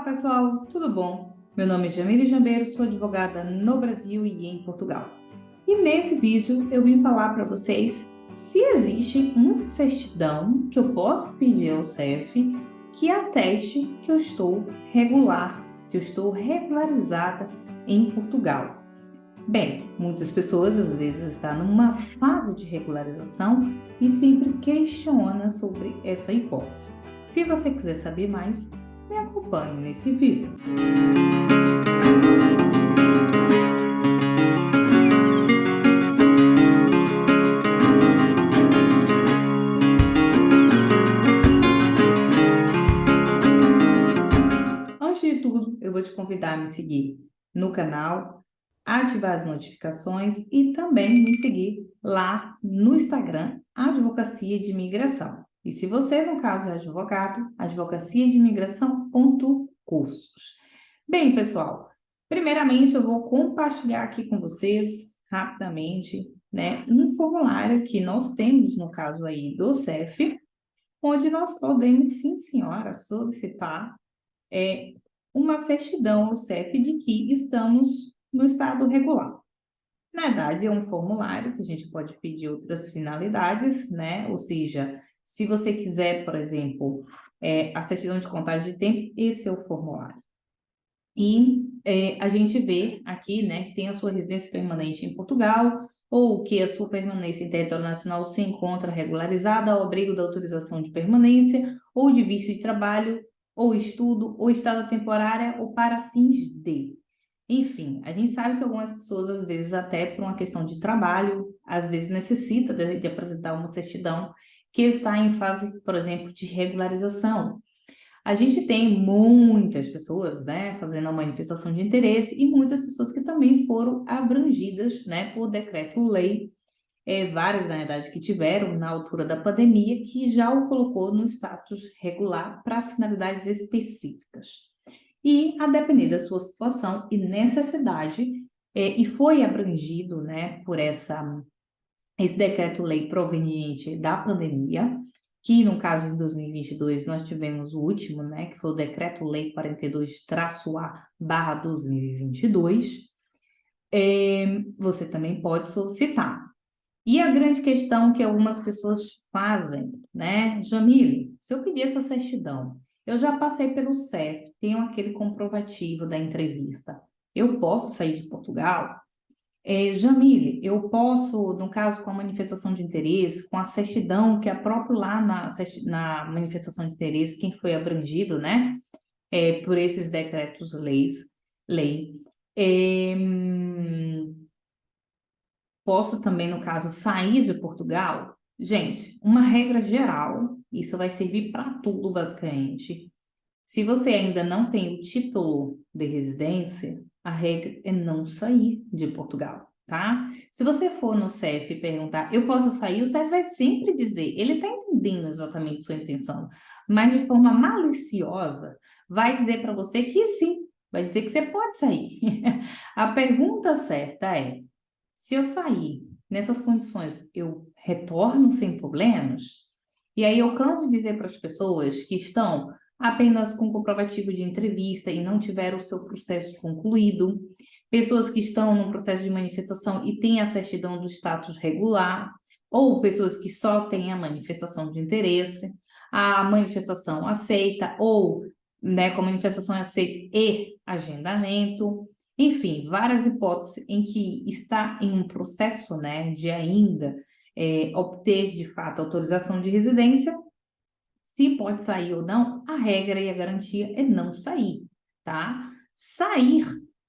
pessoal, tudo bom? Meu nome é Jamile Jambeiro, sou advogada no Brasil e em Portugal. E nesse vídeo eu vim falar para vocês se existe uma certidão que eu posso pedir ao CEF que ateste que eu estou regular, que eu estou regularizada em Portugal. Bem, muitas pessoas às vezes estão numa fase de regularização e sempre questionam sobre essa hipótese. Se você quiser saber mais, me acompanhe nesse vídeo. Antes de tudo, eu vou te convidar a me seguir no canal, ativar as notificações e também me seguir lá no Instagram, Advocacia de Imigração. E se você, no caso, é advogado, advocaciadeimigração.cursos. Bem, pessoal, primeiramente eu vou compartilhar aqui com vocês, rapidamente, um formulário que nós temos, no caso aí do CEF, onde nós podemos, sim, senhora, solicitar uma certidão ao CEF de que estamos no estado regular. Na verdade, é um formulário que a gente pode pedir outras finalidades, Ou seja, se você quiser, por exemplo, a certidão de contagem de tempo, esse é o formulário. E a gente vê aqui, que tem a sua residência permanente em Portugal, ou que a sua permanência em território nacional se encontra regularizada ao abrigo da autorização de permanência, ou de visto de trabalho, ou estudo, ou estada temporária, ou para fins de. Enfim, a gente sabe que algumas pessoas, às vezes, até por uma questão de trabalho, às vezes necessita de apresentar uma certidão que está em fase, por exemplo, de regularização. A gente tem muitas pessoas, fazendo a manifestação de interesse e muitas pessoas que também foram abrangidas, por decreto-lei, várias, na verdade, que tiveram na altura da pandemia, que já o colocou no status regular para finalidades específicas. E, a depender da sua situação e necessidade, e foi abrangido, por esse decreto-lei proveniente da pandemia, que no caso de 2022 nós tivemos o último, que foi o Decreto-Lei 42-A/2022, você também pode solicitar. E a grande questão que algumas pessoas fazem, Jamile, se eu pedir essa certidão, eu já passei pelo CEF, tenho aquele comprovativo da entrevista, eu posso sair de Portugal? Jamile, eu posso, no caso com a manifestação de interesse, com a certidão, que é próprio lá na manifestação de interesse, quem foi abrangido, por esses lei, posso também, no caso, sair de Portugal? Gente, uma regra geral, isso vai servir para tudo, basicamente. Se você ainda não tem o título de residência, a regra é não sair de Portugal, tá? Se você for no CEF e perguntar, eu posso sair? O CEF vai sempre dizer, ele está entendendo exatamente sua intenção, mas de forma maliciosa, vai dizer para você que sim, vai dizer que você pode sair. A pergunta certa é, se eu sair nessas condições, eu retorno sem problemas? E aí eu canso de dizer para as pessoas que estão apenas com comprovativo de entrevista e não tiveram o seu processo concluído, pessoas que estão no processo de manifestação e têm a certidão do status regular, ou pessoas que só têm a manifestação de interesse, a manifestação aceita, ou com a manifestação aceita e agendamento, enfim, várias hipóteses em que está em um processo, de ainda obter, de fato, autorização de residência. Se pode sair ou não, a regra e a garantia é não sair, tá? Sair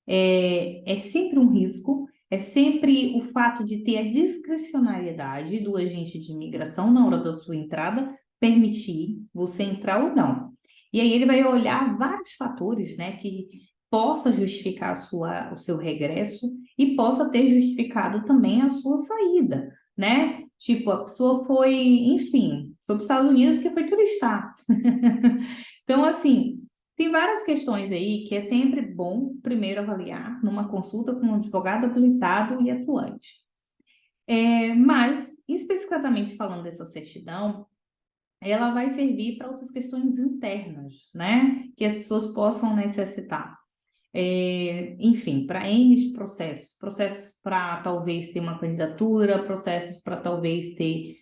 é sempre um risco, é sempre o fato de ter a discricionariedade do agente de imigração na hora da sua entrada, permitir você entrar ou não. E aí ele vai olhar vários fatores, que possa justificar o seu regresso e possa ter justificado também a sua saída, Tipo, a pessoa foi, enfim, foi para os Estados Unidos porque foi turistar. Então, assim, tem várias questões aí que é sempre bom primeiro avaliar numa consulta com um advogado habilitado e atuante. Mas, especificamente falando dessa certidão, ela vai servir para outras questões internas, né? Que as pessoas possam necessitar. Enfim, para N processos para talvez ter uma candidatura, processos para talvez ter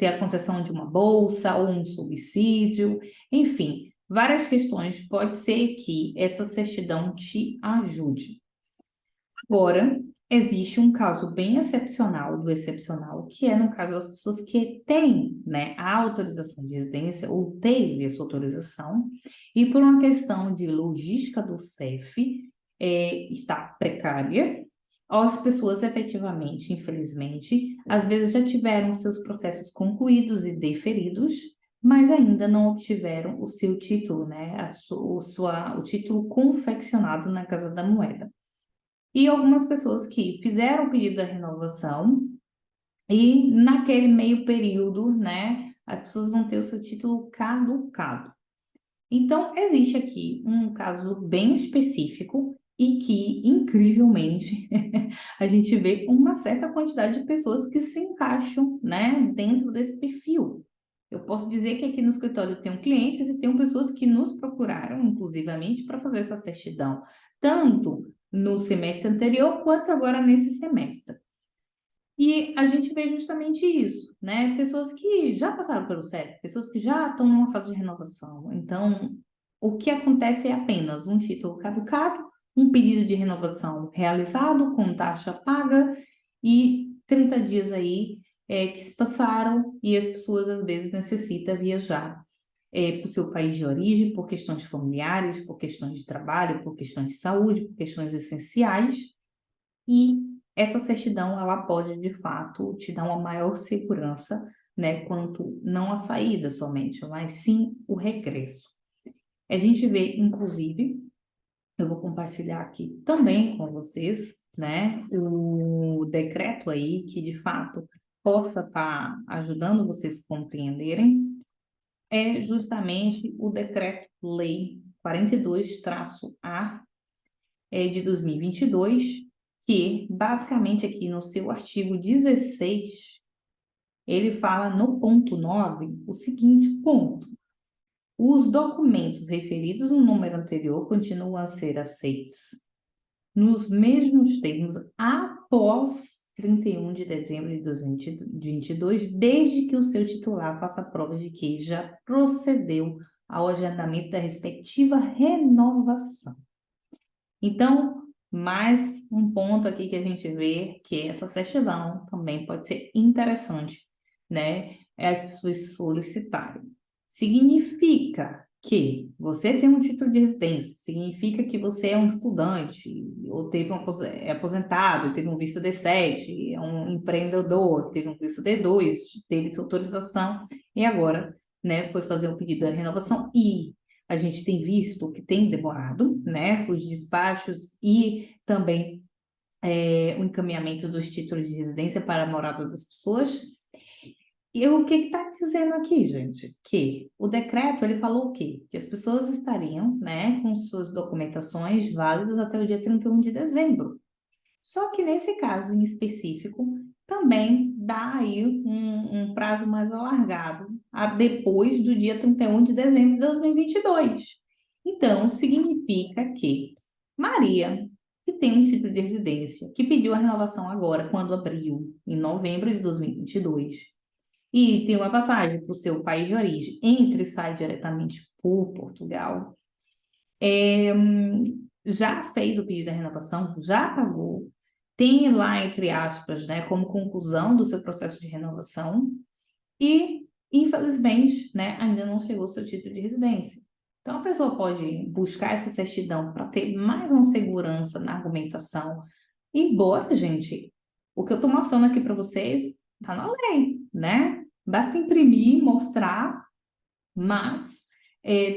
a concessão de uma bolsa ou um subsídio, enfim, várias questões. Pode ser que essa certidão te ajude. Agora, existe um caso bem excepcional do excepcional, que é no caso das pessoas que têm, né, a autorização de residência ou teve essa autorização, e por uma questão de logística do CEF, está precária, as pessoas efetivamente, infelizmente, às vezes já tiveram seus processos concluídos e deferidos, mas ainda não obtiveram o seu título, né, o título confeccionado na Casa da Moeda. E algumas pessoas que fizeram o pedido da renovação e naquele meio período, né, as pessoas vão ter o seu título caducado. Então, existe aqui um caso bem específico e que, incrivelmente, a gente vê uma certa quantidade de pessoas que se encaixam, né, dentro desse perfil. Eu posso dizer que aqui no escritório eu tenho clientes e tenho pessoas que nos procuraram, inclusivamente, para fazer essa certidão, tanto no semestre anterior quanto agora nesse semestre. E a gente vê justamente isso, né? Pessoas que já passaram pelo CEF, pessoas que já estão numa fase de renovação. Então, o que acontece é apenas um título caducado, um pedido de renovação realizado com taxa paga e 30 dias aí que se passaram e as pessoas às vezes necessitam viajar para o seu país de origem por questões familiares, por questões de trabalho, por questões de saúde, por questões essenciais. E essa certidão, ela pode, de fato, te dar uma maior segurança, né, quanto não a saída somente, mas sim o regresso. A gente vê, inclusive, eu vou compartilhar aqui também com vocês, né, o decreto aí que, de fato, possa estar ajudando vocês a compreenderem, é justamente o Decreto-Lei 42-A de 2022, que basicamente aqui no seu artigo 16, ele fala no ponto 9 o seguinte ponto: os documentos referidos no número anterior continuam a ser aceitos nos mesmos termos após 31 de dezembro de 2022, desde que o seu titular faça prova de que já procedeu ao agendamento da respectiva renovação. Então, mais um ponto aqui que a gente vê que essa certidão também pode ser interessante, né? As pessoas solicitarem. Significa que você tem um título de residência, significa que você é um estudante, ou é aposentado, teve um visto D7, é um empreendedor, teve um visto D2, teve sua autorização, e agora, né, foi fazer um pedido de renovação e a gente tem visto que tem demorado, né, os despachos e também o encaminhamento dos títulos de residência para a morada das pessoas. E o que está dizendo aqui, gente? Que o decreto, ele falou o quê? Que as pessoas estariam, né, com suas documentações válidas até o dia 31 de dezembro. Só que nesse caso em específico, também dá aí um prazo mais alargado, depois do dia 31 de dezembro de 2022. Então, significa que Maria, que tem um título de residência, que pediu a renovação agora, quando abriu, em novembro de 2022, e tem uma passagem para o seu país de origem, entra e sai diretamente por Portugal, já fez o pedido da renovação, já pagou, tem lá, entre aspas, né, como conclusão do seu processo de renovação e, infelizmente, né, ainda não chegou o seu título de residência. Então, a pessoa pode buscar essa certidão para ter mais uma segurança na argumentação. Embora, gente, o que eu estou mostrando aqui para vocês está na lei, né? Basta imprimir, mostrar, mas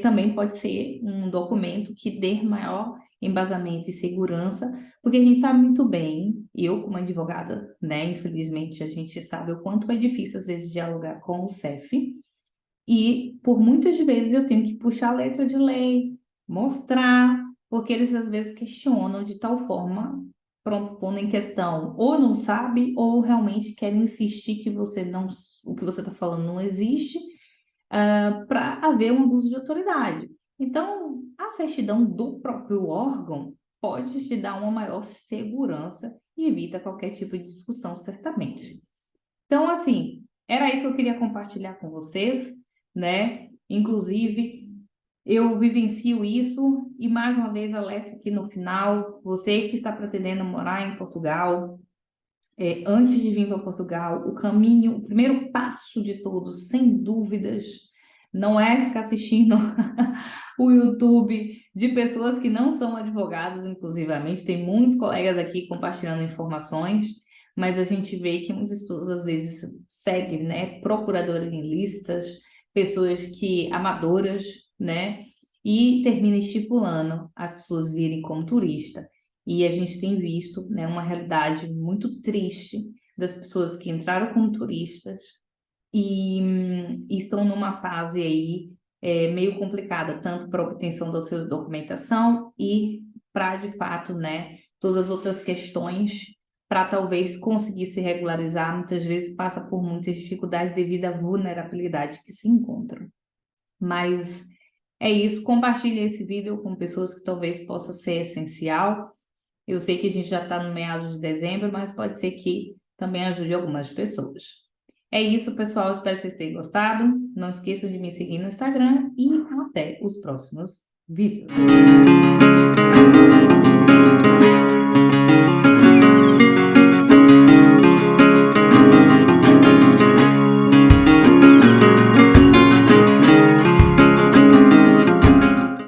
também pode ser um documento que dê maior embasamento e segurança, porque a gente sabe muito bem, eu como advogada, né, infelizmente a gente sabe o quanto é difícil às vezes dialogar com o CEF, e por muitas vezes eu tenho que puxar a letra de lei, mostrar, porque eles às vezes questionam de tal forma, pondo em questão, ou não sabe, ou realmente querem insistir que você não, o que você está falando não existe, para haver um abuso de autoridade. Então, a certidão do próprio órgão pode te dar uma maior segurança e evita qualquer tipo de discussão, certamente. Então, assim, era isso que eu queria compartilhar com vocês, né? Inclusive, eu vivencio isso e, mais uma vez, alerto aqui no final, você que está pretendendo morar em Portugal, antes de vir para Portugal, o primeiro passo de todos, sem dúvidas, não é ficar assistindo o YouTube de pessoas que não são advogados, inclusivamente. Tem muitos colegas aqui compartilhando informações, mas a gente vê que muitas pessoas às vezes seguem, né, procuradoristas, pessoas que amadoras, né, e termina estipulando as pessoas virem como turista. E a gente tem visto, né, uma realidade muito triste das pessoas que entraram como turistas e estão numa fase aí meio complicada, tanto para a obtenção da sua documentação e para, de fato, né, todas as outras questões para talvez conseguir se regularizar, muitas vezes passa por muitas dificuldades devido à vulnerabilidade que se encontram. Mas é isso, compartilhe esse vídeo com pessoas que talvez possa ser essencial. Eu sei que a gente já está no meados de dezembro, mas pode ser que também ajude algumas pessoas. É isso, pessoal. Espero que vocês tenham gostado. Não esqueçam de me seguir no Instagram e até os próximos vídeos.